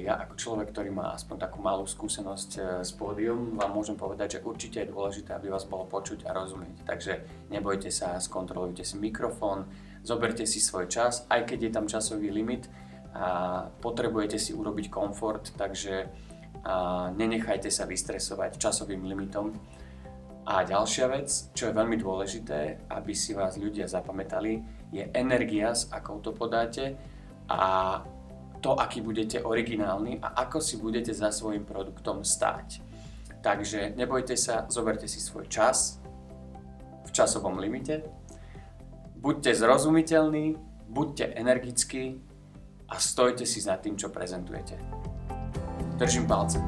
ja ako človek, ktorý má aspoň takú malú skúsenosť s pódium, vám môžem povedať, že určite je dôležité, aby vás bolo počuť a rozumieť. Takže nebojte sa, skontrolujte si mikrofón, zoberte si svoj čas, aj keď je tam časový limit a potrebujete si urobiť komfort, takže nenechajte sa vystresovať časovým limitom. A ďalšia vec, čo je veľmi dôležité, aby si vás ľudia zapamätali, je energia, s akou to podáte a to, aký budete originálni a ako si budete za svojím produktom stáť. Takže nebojte sa, zoberte si svoj čas v časovom limite, buďte zrozumiteľní, buďte energickí a stojte si za tým, čo prezentujete. Držím palce.